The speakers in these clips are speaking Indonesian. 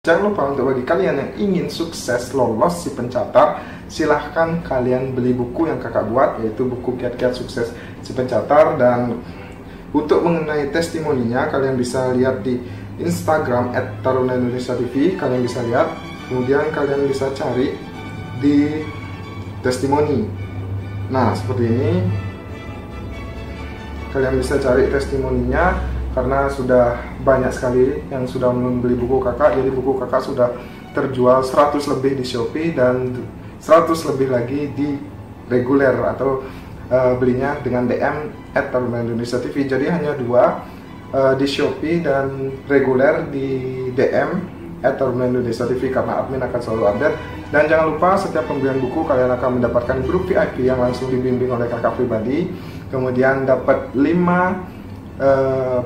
Jangan lupa untuk bagi kalian yang ingin sukses lolos si pencatat, silahkan kalian beli buku yang kakak buat, yaitu buku Kiat-Kiat Sukses si Pencatat. Dan untuk mengenai testimoninya, kalian bisa lihat di Instagram @taruna_indonesia_tv, kalian bisa lihat. Kemudian kalian bisa cari di testimoni. Nah, seperti ini. Kalian bisa cari testimoninya karena sudah banyak sekali yang sudah membeli buku kakak. Jadi buku kakak sudah terjual 100 lebih di Shopee dan 100 lebih lagi di reguler atau belinya dengan DM @taruna_indonesia_tv. Jadi hanya dua, di Shopee dan reguler di DM @taruna_indonesia_tv, karena admin akan selalu update. Dan jangan lupa setiap pembelian buku kalian akan mendapatkan grup VIP yang langsung dibimbing oleh kakak pribadi. Kemudian dapat 5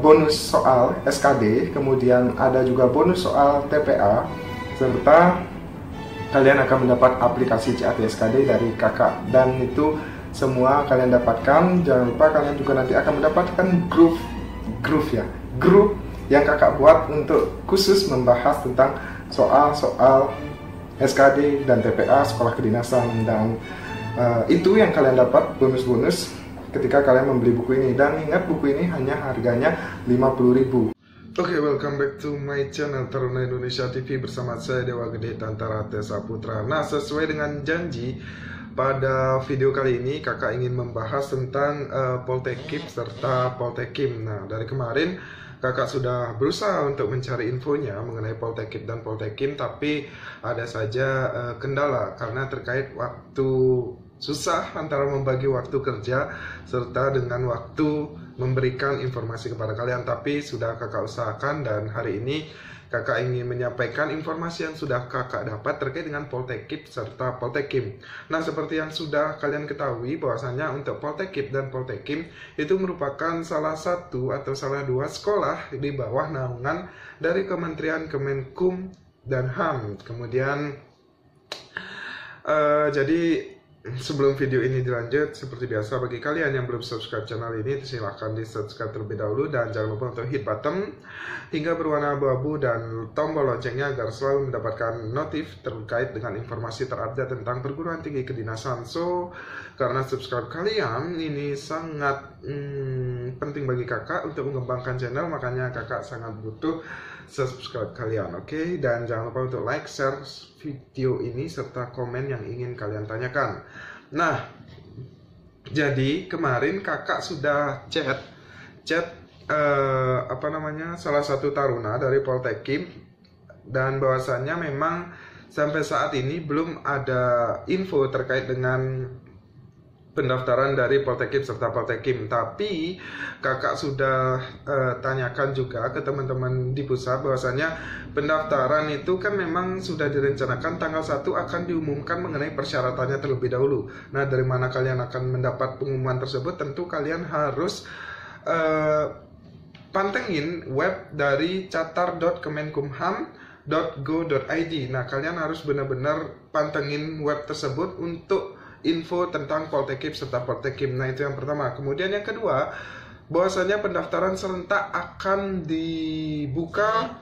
bonus soal SKD, kemudian ada juga bonus soal TPA, serta kalian akan mendapat aplikasi CAT SKD dari kakak. Dan itu semua kalian dapatkan. Jangan lupa kalian juga nanti akan mendapatkan grup yang kakak buat untuk khusus membahas tentang soal-soal SKD dan TPA sekolah kedinasan. Dan itu yang kalian dapat bonus-bonus ketika kalian membeli buku ini. Dan ingat, buku ini hanya harganya 50.000. Oke, welcome back to my channel Taruna Indonesia TV bersama saya Dewa Gede Tantara Tesa Putra. Nah, sesuai dengan janji, pada video kali ini kakak ingin membahas tentang Poltekip serta Poltekim. Nah, dari kemarin kakak sudah berusaha untuk mencari infonya mengenai Poltekip dan Poltekim, tapi ada saja kendala karena terkait waktu. Susah antara membagi waktu kerja serta dengan waktu memberikan informasi kepada kalian. Tapi sudah kakak usahakan, dan hari ini kakak ingin menyampaikan informasi yang sudah kakak dapat terkait dengan Poltekip serta Poltekim. Nah, seperti yang sudah kalian ketahui bahwasanya untuk Poltekip dan Poltekim itu merupakan salah satu atau salah dua sekolah di bawah naungan dari Kementerian Kemenkum dan HAM. Kemudian jadi sebelum video ini dilanjut, seperti biasa bagi kalian yang belum subscribe channel ini, silahkan di subscribe terlebih dahulu, dan jangan lupa untuk hit button hingga berwarna abu-abu dan tombol loncengnya agar selalu mendapatkan notif terkait dengan informasi terupdate tentang perguruan tinggi kedinasan. So, karena subscribe kalian ini sangat penting bagi kakak untuk mengembangkan channel, makanya kakak sangat butuh subscribe kalian, oke? Dan jangan lupa untuk like, share video ini serta komen yang ingin kalian tanyakan. Nah, jadi kemarin kakak sudah chat salah satu taruna dari Poltekim, dan bahwasannya memang sampai saat ini belum ada info terkait dengan pendaftaran dari Poltekip serta Poltekim. Tapi kakak sudah tanyakan juga ke teman-teman di pusat bahwasanya pendaftaran itu kan memang sudah direncanakan tanggal 1 akan diumumkan mengenai persyaratannya terlebih dahulu. Nah, dari mana kalian akan mendapat pengumuman tersebut? Tentu kalian harus pantengin web dari catar.kemenkumham.go.id. Nah, kalian harus benar-benar pantengin web tersebut untuk info tentang Poltekip serta Poltekim. Nah, itu yang pertama. Kemudian yang kedua, bahwasanya pendaftaran serentak akan dibuka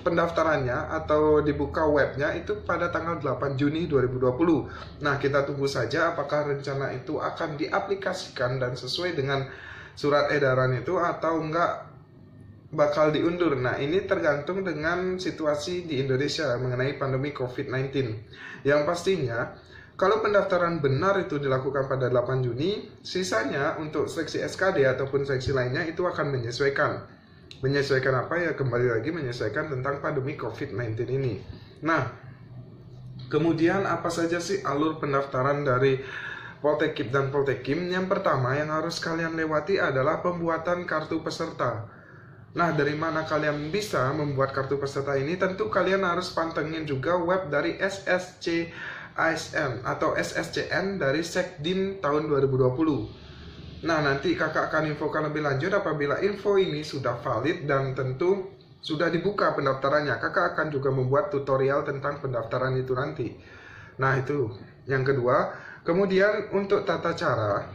pendaftarannya atau dibuka webnya itu pada tanggal 8 Juni 2020. Nah, kita tunggu saja apakah rencana itu akan diaplikasikan dan sesuai dengan surat edaran itu atau enggak bakal diundur. Nah, ini tergantung dengan situasi di Indonesia mengenai pandemi COVID-19. Yang pastinya kalau pendaftaran benar itu dilakukan pada 8 Juni, sisanya untuk seksi SKD ataupun seksi lainnya itu akan menyesuaikan. Menyesuaikan apa ya? Kembali lagi menyesuaikan tentang pandemi COVID-19 ini. Nah, kemudian apa saja sih alur pendaftaran dari Poltekip dan Poltekim? Yang pertama yang harus kalian lewati adalah pembuatan kartu peserta. Nah, dari mana kalian bisa membuat kartu peserta ini? Tentu kalian harus pantengin juga web dari SSC ASN atau SSCN dari Sekdin tahun 2020. Nah, nanti kakak akan infokan lebih lanjut apabila info ini sudah valid dan tentu sudah dibuka pendaftarannya. Kakak akan juga membuat tutorial tentang pendaftaran itu nanti. Nah, itu yang kedua. Kemudian untuk tata cara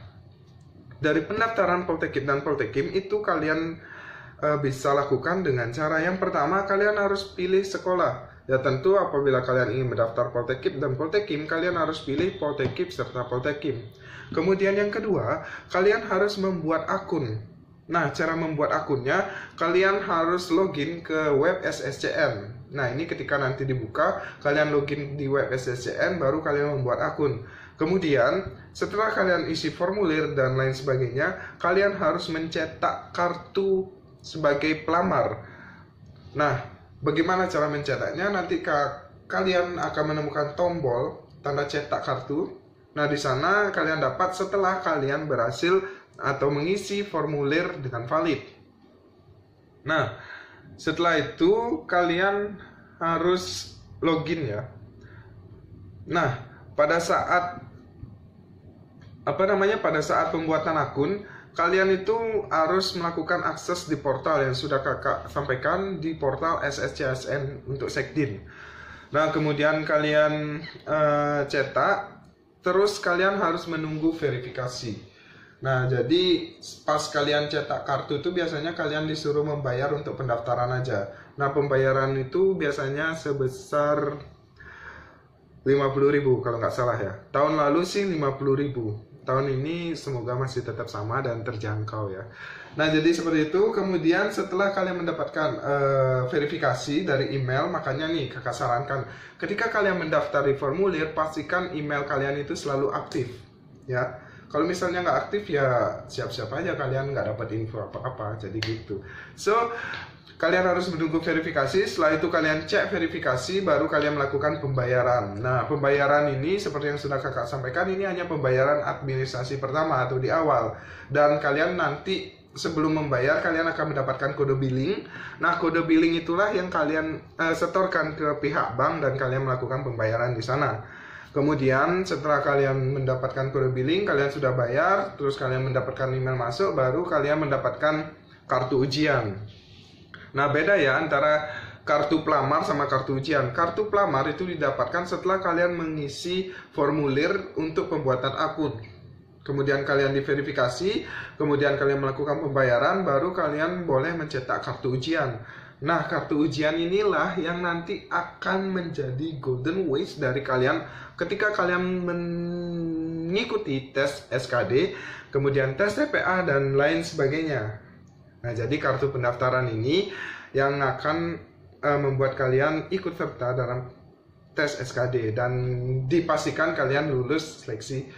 dari pendaftaran Poltekip dan Poltekim itu kalian bisa lakukan dengan cara yang pertama, kalian harus pilih sekolah. Ya tentu apabila kalian ingin mendaftar Poltekkip dan Poltekkим, kalian harus pilih Poltekkip serta Poltekkим. Kemudian yang kedua, kalian harus membuat akun. Nah, cara membuat akunnya, kalian harus login ke web SSCN. Nah, ini ketika nanti dibuka, kalian login di web SSCN, baru kalian membuat akun. Kemudian, setelah kalian isi formulir dan lain sebagainya, kalian harus mencetak kartu sebagai pelamar. Nah, bagaimana cara mencetaknya? Nanti kalian akan menemukan tombol tanda cetak kartu. Nah, di sana kalian dapat setelah kalian berhasil atau mengisi formulir dengan valid. Nah, setelah itu kalian harus login ya. Nah, pada saat pembuatan akun, kalian itu harus melakukan akses di portal yang sudah kakak sampaikan di portal SSCSN untuk Sekdin. Nah, kemudian kalian cetak, terus kalian harus menunggu verifikasi. Nah, jadi pas kalian cetak kartu itu biasanya kalian disuruh membayar untuk pendaftaran aja. Nah, pembayaran itu biasanya sebesar 50.000 kalau nggak salah ya. Tahun lalu sih 50.000. Tahun ini semoga masih tetap sama dan terjangkau ya. Nah, jadi seperti itu. Kemudian setelah kalian mendapatkan verifikasi dari email, makanya nih kakak sarankan, ketika kalian mendaftar di formulir, pastikan email kalian itu selalu aktif ya. Kalau misalnya nggak aktif ya siap-siap aja kalian nggak dapat info apa-apa, jadi gitu. So, kalian harus menunggu verifikasi. Setelah itu kalian cek verifikasi, baru kalian melakukan pembayaran. Nah, pembayaran ini seperti yang sudah kakak sampaikan, ini hanya pembayaran administrasi pertama atau di awal. Dan kalian nanti sebelum membayar, kalian akan mendapatkan kode billing. Nah, kode billing itulah yang kalian setorkan ke pihak bank dan kalian melakukan pembayaran di sana. Kemudian setelah kalian mendapatkan kode billing, kalian sudah bayar, terus kalian mendapatkan email masuk, baru kalian mendapatkan kartu ujian. Nah, beda ya antara kartu pelamar sama kartu ujian. Kartu pelamar itu didapatkan setelah kalian mengisi formulir untuk pembuatan akun. Kemudian kalian diverifikasi, kemudian kalian melakukan pembayaran, baru kalian boleh mencetak kartu ujian. Nah, kartu ujian inilah yang nanti akan menjadi golden ways dari kalian ketika kalian mengikuti tes SKD, kemudian tes TPA, dan lain sebagainya. Nah, jadi kartu pendaftaran ini yang akan membuat kalian ikut serta dalam tes SKD dan dipastikan kalian lulus seleksi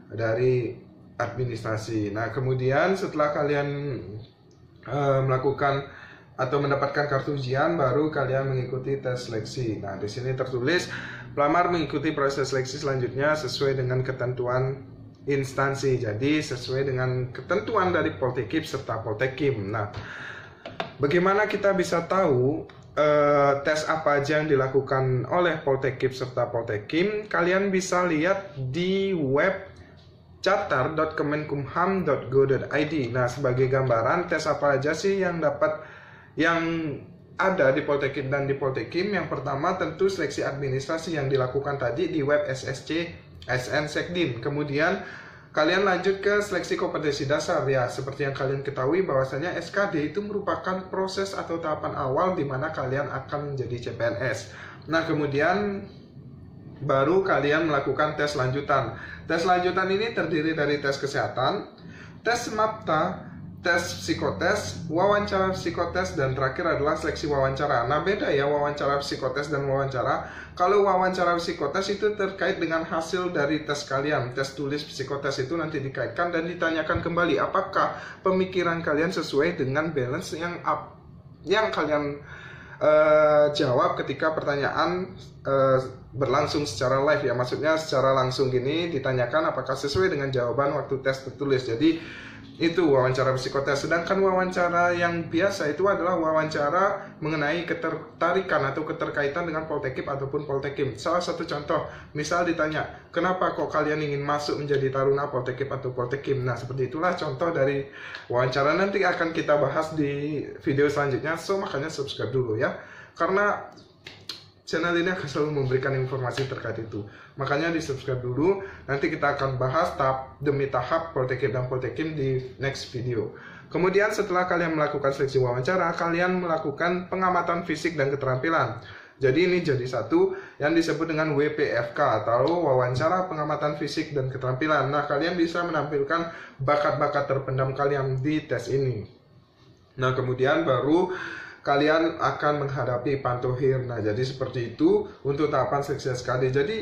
dari administrasi. Nah, kemudian setelah kalian melakukan atau mendapatkan kartu ujian, baru kalian mengikuti tes seleksi. Nah, di sini tertulis pelamar mengikuti proses seleksi selanjutnya sesuai dengan ketentuan instansi, jadi sesuai dengan ketentuan dari Poltekkip serta Poltekkим. Nah, bagaimana kita bisa tahu tes apa aja yang dilakukan oleh Poltekkip serta Poltekkим? Kalian bisa lihat di web charter.kemenkumham.go.id. Nah, sebagai gambaran tes apa aja sih yang ada di Poltekkip dan di Poltekkим? Yang pertama tentu seleksi administrasi yang dilakukan tadi di web SSCSN Sekdin. Kemudian kalian lanjut ke seleksi kompetensi dasar ya. Seperti yang kalian ketahui bahwasanya SKD itu merupakan proses atau tahapan awal di mana kalian akan menjadi CPNS. Nah, kemudian baru kalian melakukan tes lanjutan. Tes lanjutan ini terdiri dari tes kesehatan, tes SMAPTA, tes psikotes, wawancara psikotes, dan terakhir adalah seleksi wawancara. Nah, beda ya wawancara psikotes dan wawancara. Kalau wawancara psikotes itu terkait dengan hasil dari tes kalian. Tes tulis psikotes itu nanti dikaitkan dan ditanyakan kembali apakah pemikiran kalian sesuai dengan balance yang kalian jawab ketika pertanyaan berlangsung secara live ya. Maksudnya secara langsung gini ditanyakan apakah sesuai dengan jawaban waktu tes tertulis. Jadi itu wawancara psikotes. Sedangkan wawancara yang biasa itu adalah wawancara mengenai ketertarikan atau keterkaitan dengan Poltekkip ataupun Poltekkим. Salah satu contoh, misal ditanya, kenapa kok kalian ingin masuk menjadi taruna Poltekkip atau Poltekkим? Nah, seperti itulah contoh dari wawancara. Nanti akan kita bahas di video selanjutnya, so makanya subscribe dulu ya. Karena channel ini akan selalu memberikan informasi terkait itu. Makanya di subscribe dulu. Nanti kita akan bahas tahap demi tahap Poltekkip dan Poltekkим di next video. Kemudian setelah kalian melakukan seleksi wawancara, kalian melakukan pengamatan fisik dan keterampilan. Jadi ini jadi satu yang disebut dengan WPFK atau wawancara pengamatan fisik dan keterampilan. Nah, kalian bisa menampilkan bakat-bakat terpendam kalian di tes ini. Nah, kemudian baru kalian akan menghadapi Pantohir. Nah, jadi seperti itu untuk tahapan seleksi SKD. Jadi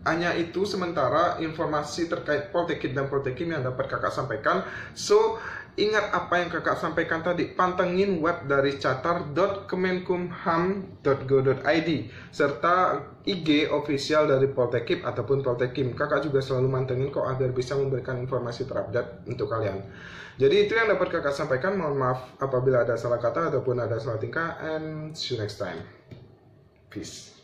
hanya itu sementara informasi terkait Poltekkip dan Poltekkим yang dapat kakak sampaikan. So, ingat apa yang kakak sampaikan tadi, pantengin web dari catar.kemenkumham.go.id serta IG official dari Poltekkip ataupun Poltekkим. Kakak juga selalu mantengin kok agar bisa memberikan informasi terupdate untuk kalian. Jadi itu yang dapat kakak sampaikan. Mohon maaf apabila ada salah kata ataupun ada salah tingkah, and see you next time. Peace.